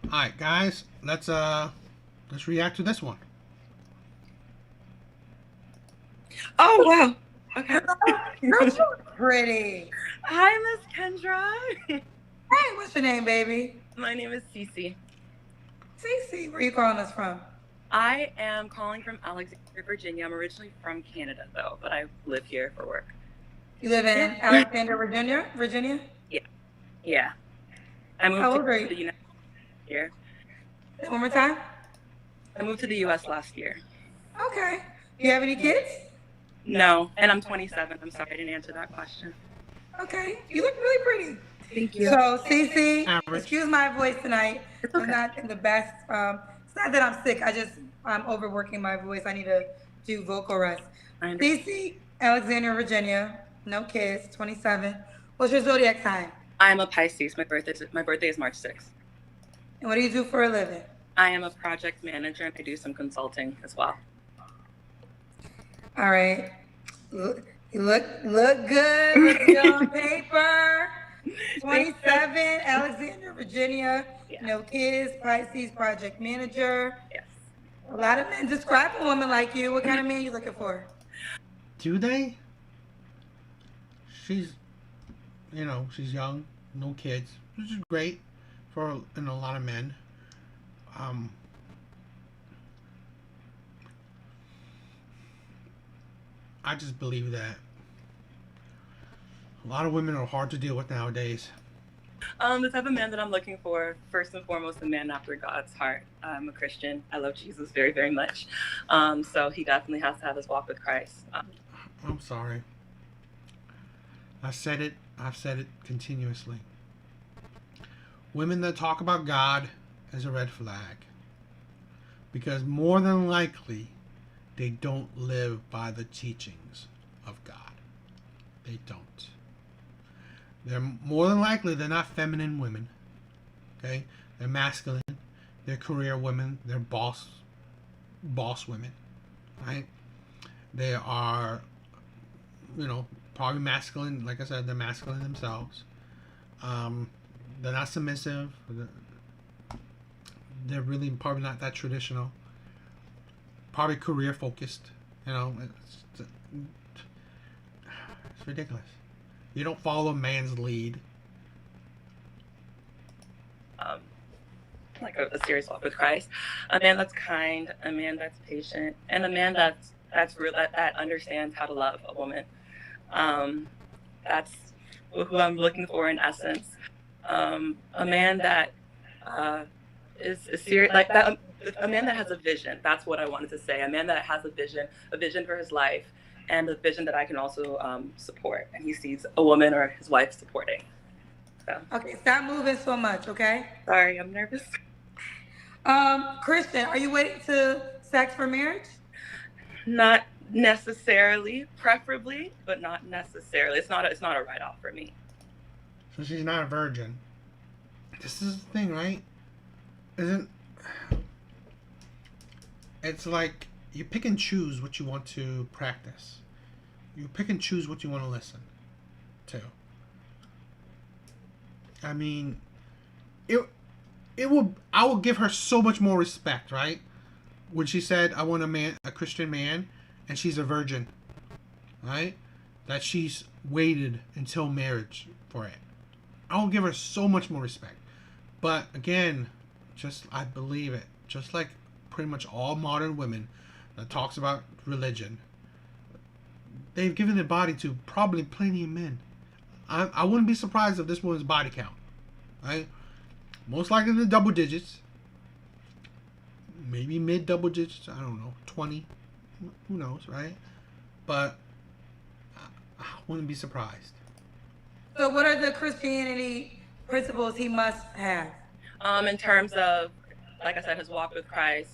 All right, guys, let's react to this one. Oh wow. Okay. Girl, you look pretty. Hi, Miss Kendra. Hey, what's your name, baby? My name is Cece. Cece, where you calling us from? I am calling from Alexandria, Virginia. I'm originally from Canada though, but I live here for work. You live Yeah. in Alexandria, Virginia? Virginia? Yeah. Yeah. I moved How to old are you? the United year. Say it one more time. I moved to the US last year. Okay. You have any kids? No, and I'm 27. I'm sorry I didn't answer that question. Okay. You look really pretty. Thank you. So, Cece, Average. excuse my voice tonight. It's I'm okay. not in the best. It's not that I'm sick. I'm overworking my voice. I need to do vocal rest. I understand. Cece, Alexandria, Virginia. No kids. 27. What's your zodiac sign? I'm a Pisces. My birthday is March 6th. And what do you do for a living? I am a project manager and I do some consulting as well. All right. You look good. Look good on paper. 27, Alexandria, Virginia. Yeah. No kids. Pisces, project manager. Yes. A lot of men describe a woman like you. What kind of man you looking for? Do they? She's, she's young, no kids, which is great for a lot of men. Um, I just believe that a lot of women are hard to deal with nowadays. The type of man that I'm looking for, first and foremost, a man after God's heart. I'm a Christian. I love Jesus very, very much. So he definitely has to have his walk with Christ. I'm sorry. I said it. I've said it continuously. Women that talk about God is a red flag. Because more than likely, they don't live by the teachings of God. They don't. They're more than likely they're not feminine women. Okay? They're masculine. They're career women. They're boss women. Right? They are, probably masculine. Like I said, they're masculine themselves. They're not submissive. They're really probably not that traditional. Probably career focused. It's ridiculous. You don't follow a man's lead. Like a serious walk with Christ. A man that's kind, a man that's patient, and a man that's real, that understands how to love a woman. That's who I'm looking for in essence. A man that is serious, like that. A man that has a vision. That's what I wanted to say. A man that has a vision for his life, and a vision that I can also support. And he sees a woman or his wife supporting. So. Okay, stop moving so much, okay? Sorry, I'm nervous. Christian, are you waiting to sex for marriage? Not necessarily, preferably, but not necessarily. It's not a write off for me. So she's not a virgin. This is the thing, right? Isn't it's like you pick and choose what you want to practice. You pick and choose what you want to listen to. I mean, I will give her so much more respect, right? When she said I want a Christian man, and she's a virgin, right? That she's waited until marriage for it. I will give her so much more respect. But again, I believe it. Just like pretty much all modern women that talks about religion, they've given their body to probably plenty of men. I wouldn't be surprised if this woman's body count, right? Most likely in the double digits. Maybe mid double digits. I don't know. 20. Who knows, right? But I wouldn't be surprised. So, what are the Christianity principles he must have? In terms of, like I said, his walk with Christ,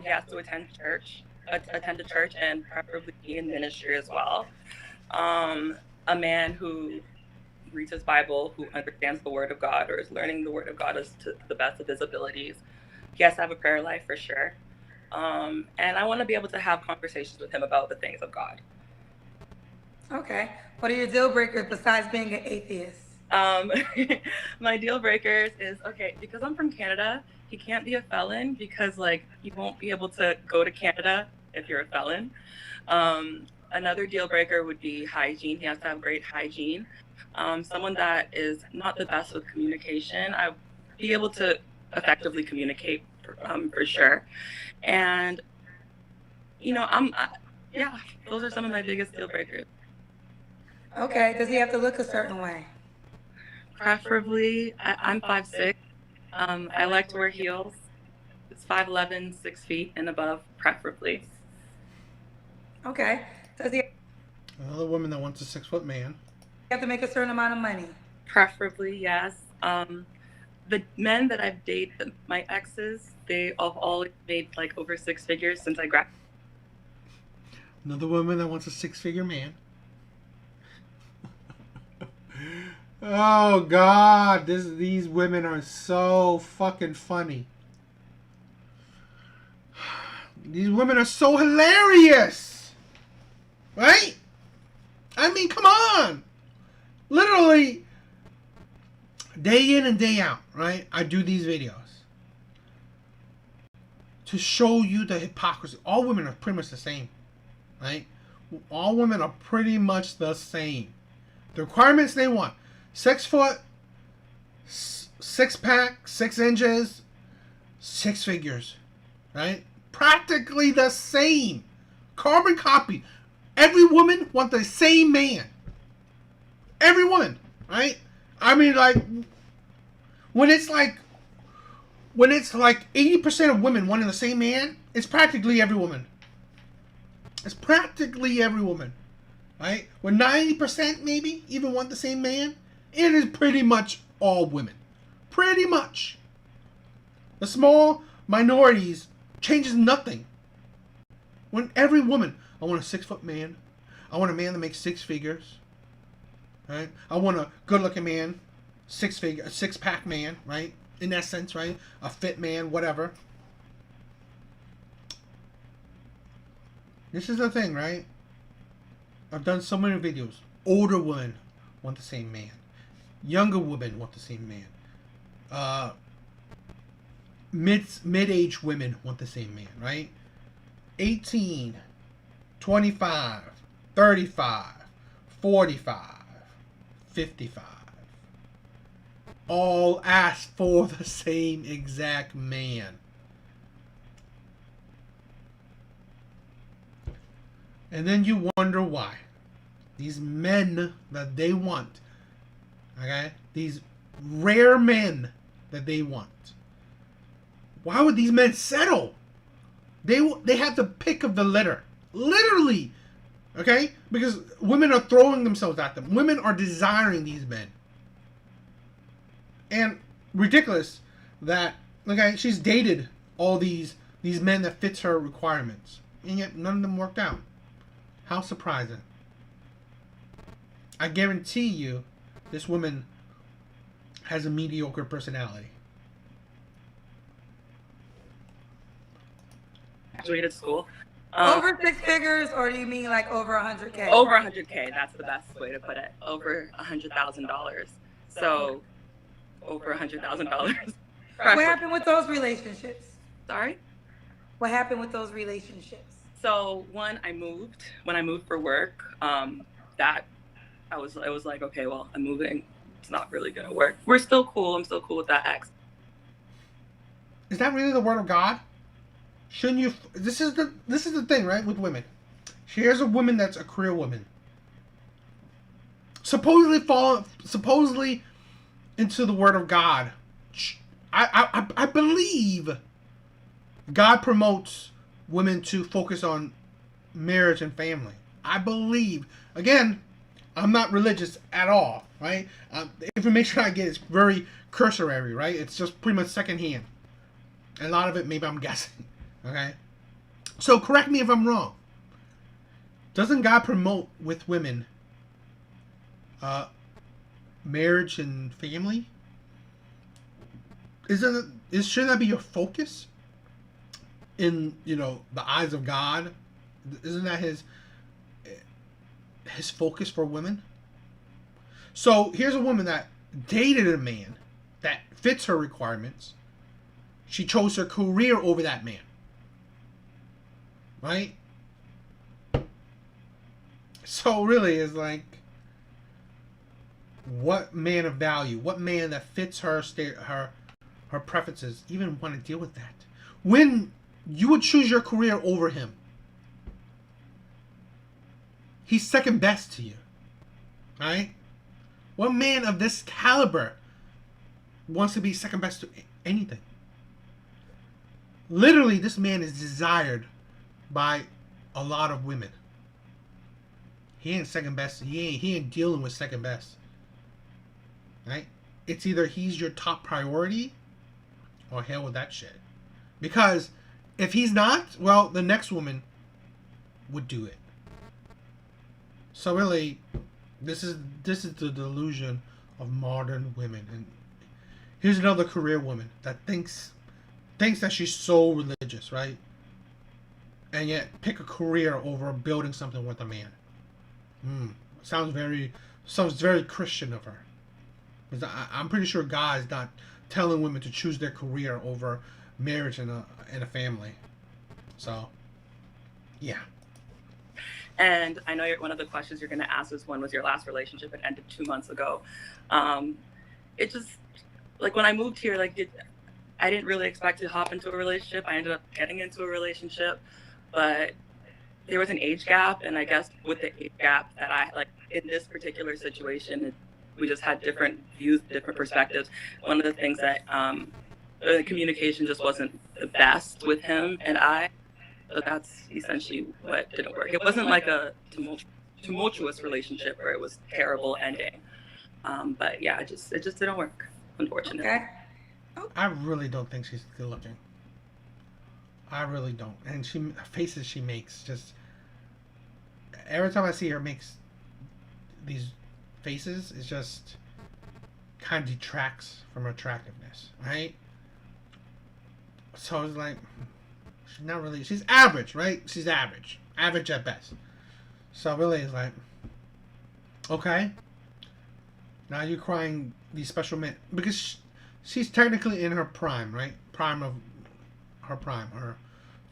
he has to attend a church, and preferably be in ministry as well. A man who reads his Bible, who understands the Word of God, or is learning the Word of God as to the best of his abilities. He has to have a prayer life for sure. And I want to be able to have conversations with him about the things of God. Okay. What are your deal breakers besides being an atheist? Um, my deal breakers is okay because I'm from Canada. He can't be a felon because like you won't be able to go to Canada if you're a felon. Another deal breaker would be hygiene. He has to have great hygiene. Someone that is not the best with communication. I be able to effectively communicate for sure. And yeah, those are some of my biggest deal breakers. Okay. Does he have to look a certain way? Preferably, I'm 5'6". I like to wear heels. It's 5'11", 6 feet and above, preferably. Okay. Does he Another woman that wants a 6 foot man. have to make a certain amount of money? Preferably, yes. The men that I've dated, my exes, they have all made like over 6 figures since I graduated. Another woman that wants a 6 figure man. Oh God, these women are so fucking funny. These women are so hilarious, right? I mean, come on. Literally, day in and day out, right? I do these videos to show you the hypocrisy. All women are pretty much the same, right? All women are pretty much the same. The requirements they want: 6 foot, 6 pack, 6 inches, 6 figures, right? Practically the same. Carbon copy. Every woman wants the same man. Every woman, right? I mean, like, when it's like 80% of women wanting the same man, it's practically every woman. It's practically every woman, right? When 90% maybe even want the same man, it is pretty much all women. Pretty much. The small minorities changes nothing. When every woman, I want a 6 foot man. I want a man that makes 6 figures. Right? I want a good looking man, 6 pack man, right? In that sense, right? A fit man, whatever. This is the thing, right? I've done so many videos. Older women want the same man. Younger women want the same man. Mid-age women want the same man, right? 18, 25, 35, 45, 55. All ask for the same exact man. And then you wonder why. These men that they want, okay? These rare men that they want. Why would these men settle? They have the pick of the litter. Literally. Okay? Because women are throwing themselves at them. Women are desiring these men. And ridiculous that, okay, she's dated all these men that fits her requirements. And yet none of them worked out. How surprising. I guarantee you this woman has a mediocre personality. Graduated school. Over 6 figures, or do you mean like over 100K? Over 100K. That's the best way to put it. Over $100,000. So over $100,000. What happened with those relationships? Sorry? What happened with those relationships? So when I moved for work, it was like, okay, well, I'm moving. It's not really gonna work. We're still cool. I'm still cool with that ex. Is that really the word of God? Shouldn't you? This is the thing, right? With women, here's a woman that's a career woman, supposedly into the word of God. I believe God promotes women to focus on marriage and family. I believe. Again, I'm not religious at all, right? The information I get is very cursory, right? It's just pretty much secondhand. And a lot of it, maybe I'm guessing. Okay? So correct me if I'm wrong. Doesn't God promote with women marriage and family? Shouldn't that be your focus? In, the eyes of God? Isn't that his focus for women? So here's a woman that dated a man that fits her requirements, she chose her career over that man. Right? So really, it's like, what man of value, what man that fits her her preferences even want to deal with that? When you would choose your career over him, he's second best to you. Right? What man of this caliber wants to be second best to anything? Literally, this man is desired by a lot of women. He ain't second best. He ain't dealing with second best. Right? It's either he's your top priority or hell with that shit. Because if he's not, well, the next woman would do it. So really, this is the delusion of modern women. And here's another career woman that thinks that she's so religious, right? And yet pick a career over building something with a man. Sounds very Christian of her. Because I'm pretty sure God is not telling women to choose their career over marriage and a family. So, yeah. And I know one of the questions you're going to ask is, when was your last relationship? It ended 2 months ago. It just, like, when I moved here, like, I didn't really expect to hop into a relationship. I ended up getting into a relationship, but there was an age gap. And I guess with the age gap that I, like, in this particular situation, we just had different views, different perspectives. One of the things that the communication just wasn't the best with him and I. So that's essentially what didn't work. It wasn't like a tumultuous relationship where it was terrible ending. But yeah, it just didn't work, unfortunately. Okay. I really don't think she's good looking. I really don't. And faces she makes, just every time I see her makes these faces, it just kind of detracts from her attractiveness, right? So it's like, she's not really, she's average, right? She's average at best. So really it's like, okay, now you're crying these special men, because she's technically in her prime, right? Prime of her prime, her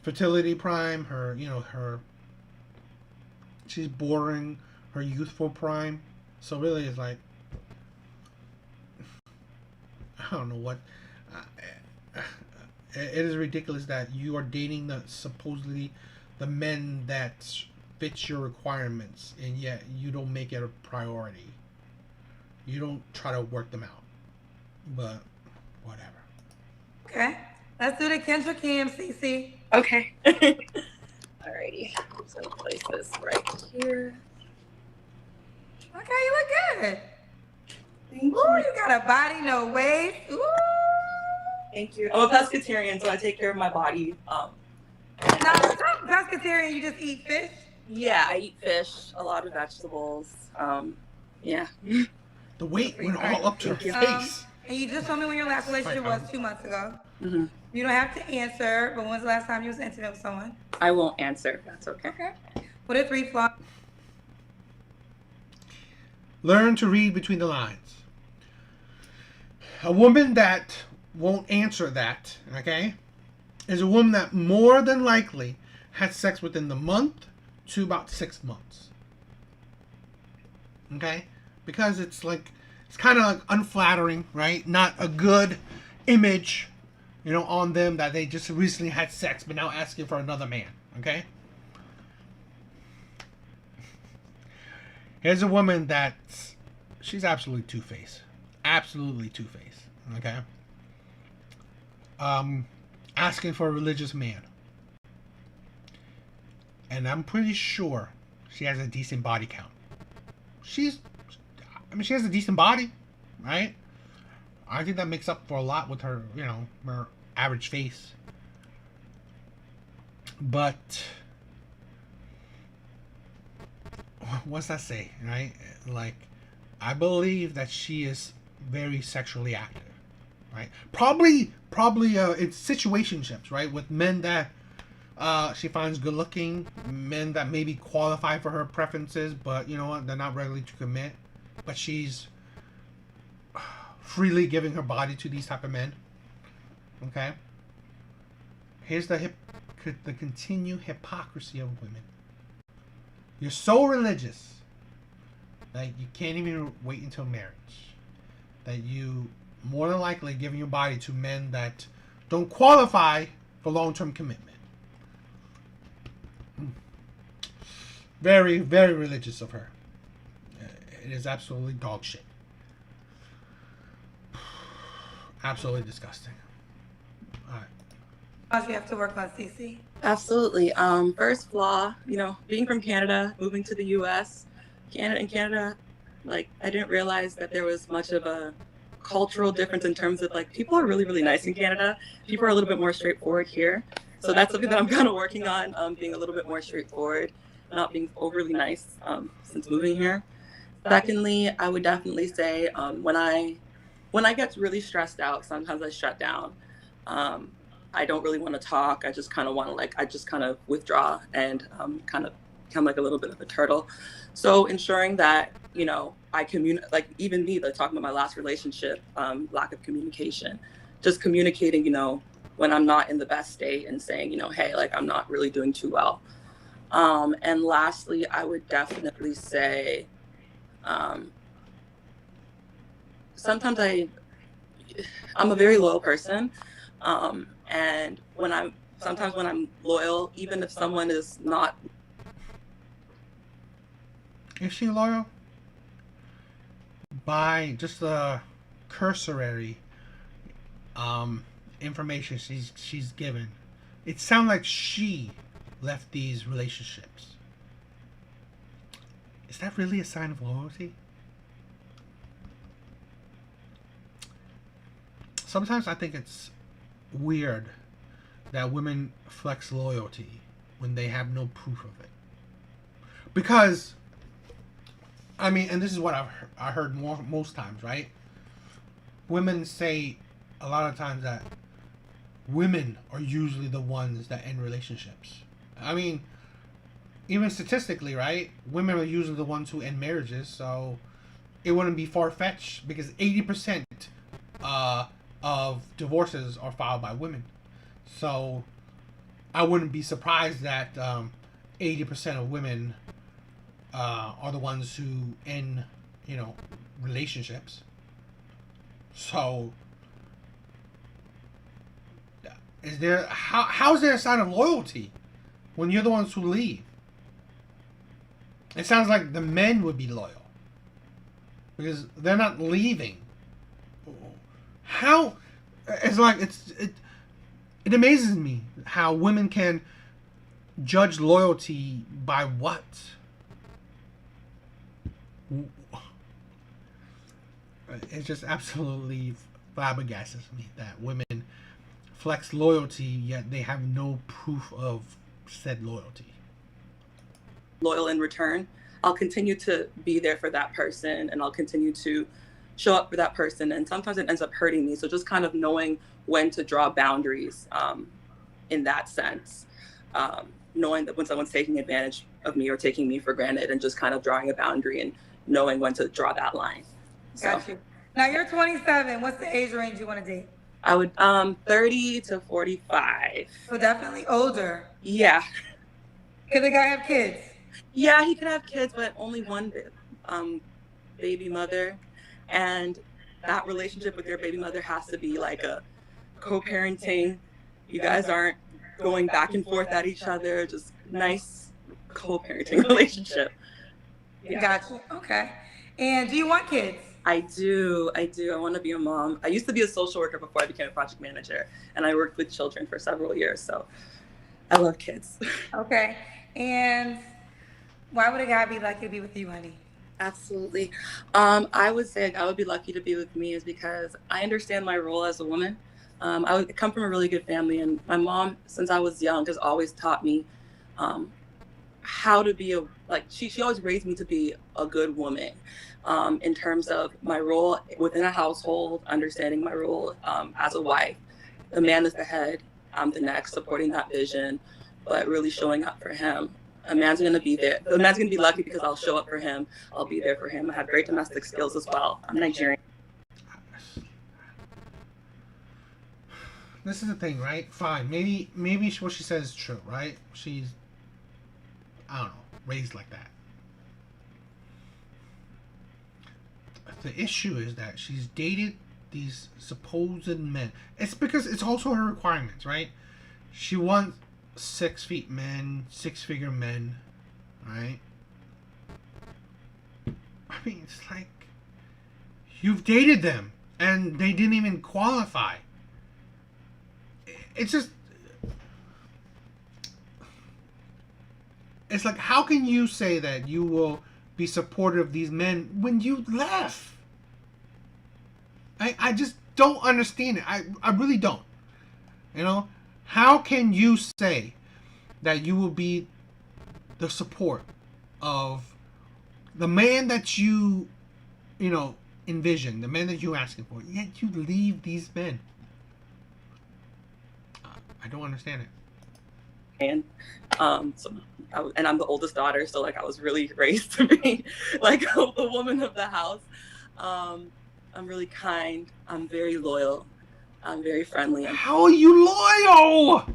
fertility prime, her, she's bordering her youthful prime. So really it's like, I don't know what, it is ridiculous that you are dating supposedly the men that fits your requirements, and yet you don't make it a priority. You don't try to work them out. But whatever. Okay. Let's do the Kendra Cam, CC. Okay. Alrighty. So place this right here. Okay, you look good. Thank Ooh, you. you got a body, no waist. Ooh. Thank you. I'm a pescatarian, so I take care of my body. Now, some pescatarian, you just eat fish? Yeah, I eat fish, a lot of vegetables. Yeah. The weight went all up to her Thank you. face. And you just told me when your last relationship was 2 months ago. Mm-hmm. You don't have to answer, but when was the last time you was intimate with someone? I won't answer. That's okay. Okay. What are 3 flaws? Learn to read between the lines. A woman that won't answer that, okay, is a woman that more than likely had sex within the month to about 6 months. Okay? Because it's like, it's kind of like unflattering, right? Not a good image, on them that they just recently had sex but now asking for another man, okay? Here's a woman that she's absolutely two-faced. Absolutely two-faced, okay? Asking for a religious man. And I'm pretty sure she has a decent body count. She has a decent body, right? I think that makes up for a lot with her, her average face. But what's that say, right? Like, I believe that she is very sexually active, right? Probably in situationships, right? With men that she finds good looking, men that maybe qualify for her preferences, but you know what? They're not ready to commit. But she's freely giving her body to these type of men. Okay. Here's the continued hypocrisy of women. You're so religious that you can't even wait until marriage. That you more than likely giving your body to men that don't qualify for long-term commitment. Very, very religious of her. It is absolutely dog shit. Absolutely disgusting. All right. How's you have to work on CC? Absolutely. First flaw, being from Canada, moving to the U.S., Canada, like I didn't realize that there was much of a cultural difference in terms of like people are really, really nice in Canada. People are a little bit more straightforward here. So that's something that I'm kind of working on, being a little bit more straightforward, not being overly nice since moving here. Secondly, I would definitely say when I get really stressed out, sometimes I shut down. I don't really want to talk. I just kind of want to I just kind of withdraw and kind of become like a little bit of a turtle. So ensuring that, I communicate, like even me, like talking about my last relationship, lack of communication, just communicating, when I'm not in the best state and saying, hey, like I'm not really doing too well. And lastly, I would definitely say, sometimes I'm a very loyal person. And when I'm loyal, even if someone is not. Is she loyal? By just the cursory information she's given, it sounds like she left these relationships. Is that really a sign of loyalty? Sometimes I think it's weird that women flex loyalty when they have no proof of it. Because, I mean, and this is what I heard most times, right? Women say a lot of times that women are usually the ones that end relationships. I mean, even statistically, right? Women are usually the ones who end marriages, so it wouldn't be far-fetched because 80% of divorces are filed by women. So I wouldn't be surprised that 80% of women are the ones who end, relationships. So how is there a sign of loyalty when you're the ones who leave? It sounds like the men would be loyal because they're not leaving. How? It's like it amazes me how women can judge loyalty by what? It just absolutely flabbergasts me that women flex loyalty yet they have no proof of said loyalty. Loyal in return, I'll continue to be there for that person and I'll continue to show up for that person, and sometimes it ends up hurting me. So just kind of knowing when to draw boundaries in that sense, knowing that when someone's taking advantage of me or taking me for granted, and just kind of drawing a boundary and knowing when to draw that line. Got you. Now you're 27. What's the age range you want to date? I would 30 to 45. So definitely older. Yeah. Could the guy have kids? Yeah, he could have kids, but only one baby mother. And that relationship with your baby mother has to be like a co-parenting. You guys aren't going back and forth at each other, just nice co-parenting relationship. Yeah. Gotcha. Okay. And do you want kids? I do. I want to be a mom. I used to be a social worker before I became a project manager, and I worked with children for several years. So I love kids. Okay. And why would a guy be lucky to be with you, honey? Absolutely. I would say I would be lucky to be with me is because I understand my role as a woman. I come from a really good family, and my mom, since I was young, has always taught me how to be she always raised me to be a good woman in terms of my role within a household, understanding my role as a wife. The man is the head, I'm the neck, supporting that vision, but really showing up for him. A man's going to be there. The man's going to be lucky because I'll show up for him. I'll be there for him. I have great domestic skills as well. I'm Nigerian. this is the thing, right? Fine, maybe what she says is true, right? She's, I don't know, raised like that. The issue is that she's dated these supposed men. It's because it's also her requirements, right? She wants 6 feet men, 6-figure men, right? I mean, it's like you've dated them and they didn't even qualify. It's just, it's like, how can you say that you will be supportive of these men when you left? I just don't understand it. I really don't. You know, how can you say that you will be the support of the man that you know, envision, the man that you're asking for, yet you leave these men? I don't understand it. And and I'm the oldest daughter, so like I was really raised to be like the woman of the house. I'm really kind. I'm very loyal. I'm very friendly. How are you loyal?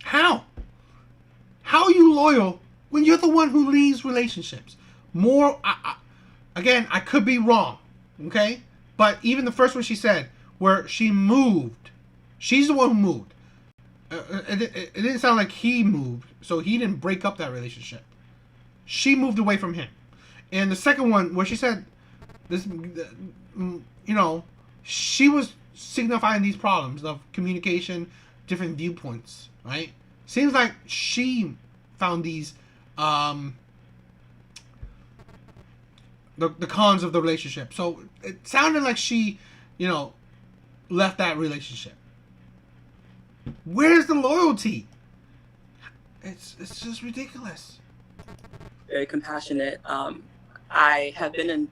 How? How are you loyal when you're the one who leaves relationships? Again, I could be wrong, okay? But even the first one she said, where she moved, she's the one who moved. It didn't sound like he moved, so he didn't break up that relationship. She moved away from him. And the second one, where she said, this, you know, she was signifying these problems of communication, different viewpoints, right? Seems like she found these, the cons of the relationship. So it sounded like she, you know, left that relationship. Where's the loyalty? It's just ridiculous. Very compassionate. I have been in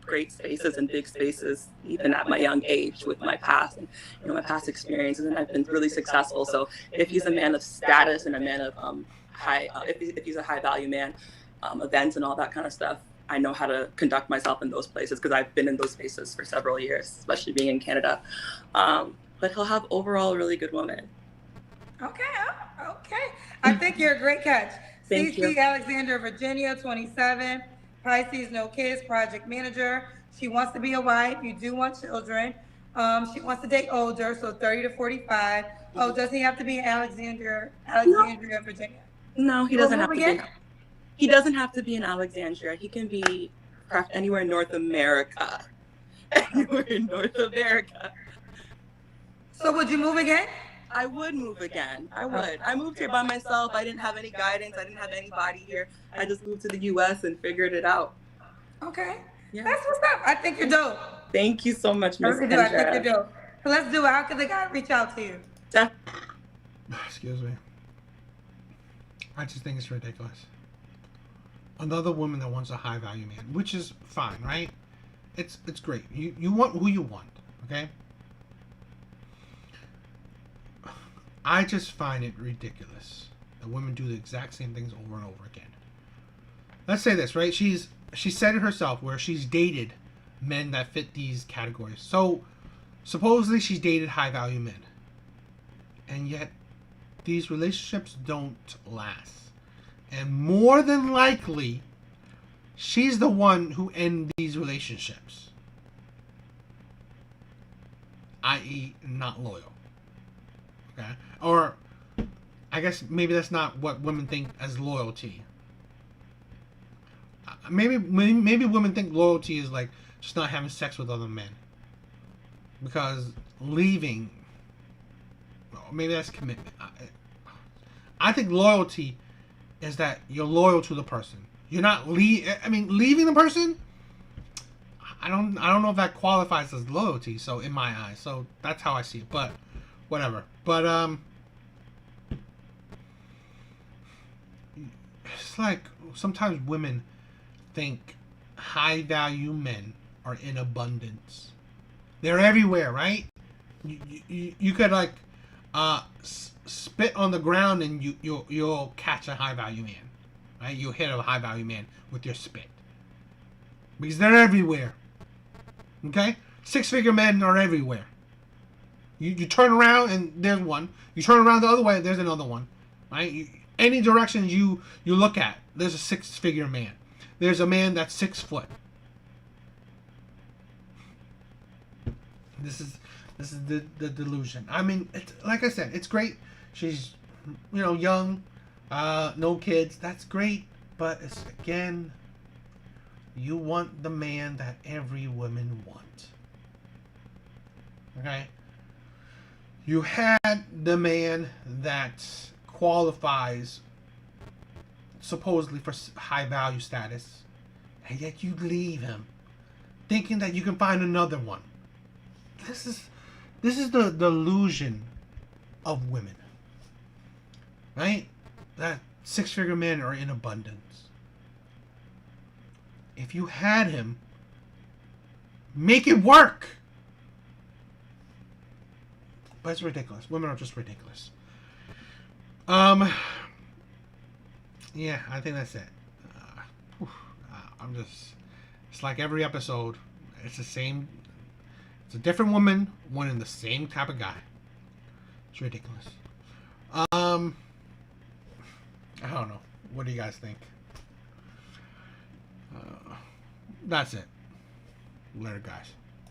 great spaces and big spaces, even at my young age, with my past and my past experiences, and I've been really successful. So if he's a man of status and a man of if he's a high value man, events and all that kind of stuff, I know how to conduct myself in those places because I've been in those spaces for several years, especially being in Canada. But he'll have overall really good women. Okay. I think you're a great catch. Thank you. CC Alexander, Virginia, 27, Pisces, no kids, project manager. She wants to be a wife. You do want children. She wants to date older, so 30 to 45. Oh, does he have to be in Alexandria, Virginia? No, he doesn't have to be. He doesn't have to be in Alexandria. He can be anywhere in North America. Anywhere in North America. So would you move again? I would move again. I would. I moved here by myself. I didn't have any guidance. I didn't have anybody here. I just moved to the U.S. and figured it out. Okay. Yeah. That's what's up. I think you're dope. Thank you so much, Ms. I think you're dope. So let's do it. How can the guy reach out to you? Excuse me. I just think it's ridiculous. Another woman that wants a high value man, which is fine, right? It's great. You want who you want, okay? I just find it ridiculous that women do the exact same things over and over again. Let's say this, right? She said it herself where she's dated men that fit these categories. So supposedly she's dated high value men. And yet these relationships don't last. And more than likely, she's the one who ends these relationships. I.e., not loyal. Okay? Or, I guess maybe that's not what women think as loyalty. Maybe women think loyalty is like just not having sex with other men. Because leaving, maybe that's commitment. I think loyalty is that you're loyal to the person. You're not leaving the person. I don't know if that qualifies as loyalty. So in my eyes, so that's how I see it. But whatever. But it's like sometimes women think high value men are in abundance. They're everywhere, right? You could like spit on the ground and you'll catch a high value man, right? You'll hit a high value man with your spit because they're everywhere. Okay, Six-figure men are everywhere. You turn around and there's one. You turn around the other way, there's another one. Right? Any direction you look at, there's a six-figure man. There's a man that's 6 foot. This is the delusion. I mean, it's, like I said, it's great. She's, young, no kids. That's great. But it's, again, you want the man that every woman wants. Okay? You had the man that qualifies supposedly for high value status, and yet you leave him thinking that you can find another one. This is the delusion of women, right? That six-figure men are in abundance. If you had him, make it work. But it's ridiculous. Women are just ridiculous. Yeah, I think that's it. It's like every episode. It's the same. It's a different woman wanting the same type of guy. It's ridiculous. I don't know. What do you guys think? That's it. Later, guys.